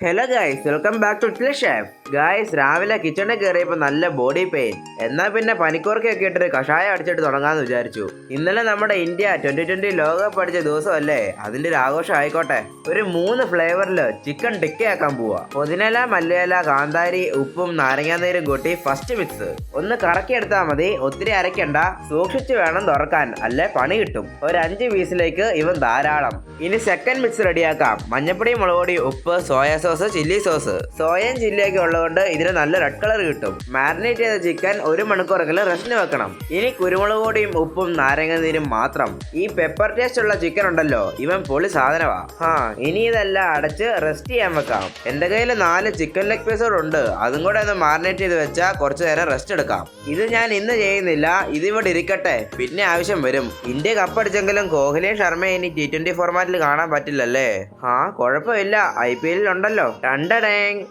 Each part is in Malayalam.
Hello guys, welcome back to ടിലെ ഷെഫ്. ഗായ്സ്, രാവിലെ കിച്ചണിൽ കയറിയപ്പോൾ നല്ല ബോഡി പെയിൻ. എന്നാൽ പിന്നെ പനിക്കൂർക്കൊക്കെ ഇട്ടൊരു കഷായം അടിച്ചിട്ട് തുടങ്ങാമെന്ന് വിചാരിച്ചു. ഇന്നലെ നമ്മുടെ ഇന്ത്യ 2020 ലോകകപ്പ് അടിച്ച ദിവസമല്ലേ, അതിന്റെ ഒരു ആഘോഷം ആയിക്കോട്ടെ. ഒരു 3 ഫ്ലേവറിൽ ചിക്കൻ ടിക്കയാക്കാൻ പോവാ. പുതിനയില, മല്ലിയില, കാന്താരി, ഉപ്പും നാരങ്ങാനീരും കൂട്ടി ഫസ്റ്റ് മിക്സ് ഒന്ന് കറക്കിയെടുത്താൽ മതി. ഒത്തിരി അരയ്ക്കണ്ട, സൂക്ഷിച്ച് വേണം തുറക്കാൻ, അല്ലേ പണി കിട്ടും. ഒരു 5 പീസിലേക്ക് ഇവൻ ധാരാളം. ഇനി സെക്കൻഡ് മിക്സ് റെഡിയാക്കാം. മഞ്ഞപ്പൊടി, മുളകുപൊടി, ഉപ്പ്, സോയാ സോസ്, ചില്ലി സോസ്. സോയയും ചില്ലിയൊക്കെ ഉള്ളതുകൊണ്ട് ഇതിന് നല്ല റെഡ് കളർ കിട്ടും. മാരിനേറ്റ് ചെയ്ത ചിക്കൻ 1 മണിക്കൂറെങ്കിലും റെസ്റ്റിന് വെക്കണം. ഇനി കുരുമുളക് പൊടിയും ഉപ്പും നാരങ്ങനീരും മാത്രം. ഈ പെപ്പർ ടേസ്റ്റ് ഉള്ള ചിക്കൻ ഉണ്ടല്ലോ, ഇവൻ പൊളി സാധനമാ. ഇനി ഇതെല്ലാം അടച്ച് റെസ്റ്റ് ചെയ്യാൻ വെക്കാം. എന്റെ കയ്യിൽ 4 ചിക്കൻ ലെഗ് പീസുകളുണ്ട്. അതും കൂടെ ഒന്ന് മാരിനേറ്റ് ചെയ്ത് വെച്ചാൽ കുറച്ചു നേരം റെസ്റ്റ് എടുക്കാം. ഇത് ഞാൻ ഇന്ന് ചെയ്യുന്നില്ല, ഇതിവിടെ ഇരിക്കട്ടെ, പിന്നെ ആവശ്യം വരും. ഇന്ത്യ കപ്പടിച്ചെങ്കിലും കോഹ്ലിയും ശർമ്മയും ഇനി T20 ഫോർമാറ്റിൽ കാണാൻ പറ്റില്ലല്ലേ. കുഴപ്പമില്ല, IPL ഉണ്ടല്ലോ.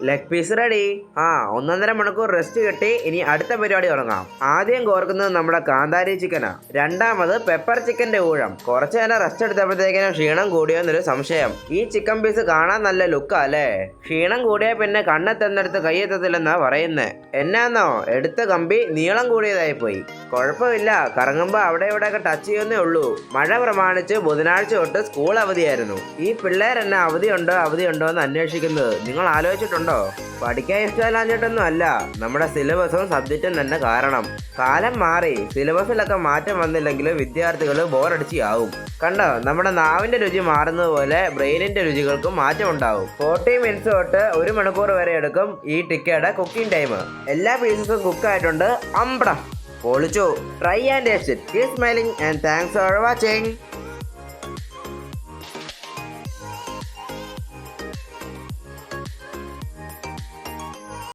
Leg piece ready. 1.5 മണിക്കൂർ റെസ്റ്റ് കിട്ടി. ഇനി അടുത്ത പരിപാടി തുടങ്ങാം. ആദ്യം കോർക്കുന്നത് നമ്മുടെ കാന്താരി ചിക്കനാ. രണ്ടാമത് പെപ്പർ ചിക്കന്റെ ഊഴം. കുറച്ചു നേരം റെസ്റ്റ് എടുത്തപ്പോഴത്തേക്കിനും ക്ഷീണം കൂടിയോന്നൊരു സംശയം. ഈ ചിക്കൻ പീസ് കാണാൻ നല്ല ലുക്കാ അല്ലേ. ക്ഷീണം കൂടിയാൽ പിന്നെ കണ്ണെത്തുന്നിടത്ത് കൈയെത്തത്തില്ലെന്നാ പറയുന്നേ. എന്നാന്നോ, എടുത്ത കമ്പി നീളം കൂടിയതായി പോയി. കുഴപ്പമില്ല, കറങ്ങുമ്പോ അവിടെ ഇവിടെയൊക്കെ ടച്ച് ചെയ്യുന്നേ ഉള്ളൂ. മഴ പ്രമാണിച്ച് ബുധനാഴ്ച തൊട്ട് സ്കൂൾ അവധിയായിരുന്നു. ഈ പിള്ളേർ എന്നെ അവധിയുണ്ടോ എന്ന് അന്വേഷിക്കുന്നത് നിങ്ങൾ ആലോചിച്ചിട്ടുണ്ടോ? പഠിക്കാൻ ഇഷ്ടമല്ലാഞ്ഞിട്ടൊന്നും അല്ല, നമ്മുടെ സിലബസും സബ്ജക്റ്റും തന്നെ കാരണം. കാലം മാറി, സിലബസിലൊക്കെ മാറ്റം വന്നില്ലെങ്കിലും വിദ്യാർത്ഥികൾ ബോറടിച്ചാവും. കണ്ടോ, നമ്മുടെ നാവിന്റെ രുചി മാറുന്നത് പോലെ ബ്രെയിനിന്റെ രുചികൾക്കും മാറ്റം ഉണ്ടാവും. 40 മിനിറ്റ്സ് തൊട്ട് 1 മണിക്കൂർ വരെ എടുക്കും ഈ ടിക്കയുടെ കുക്കിംഗ് ടൈം. എല്ലാ പീസസും കുക്കായിട്ടുണ്ട്. പൊളിച്ചു. Try and taste it. Keep smiling and thanks for watching.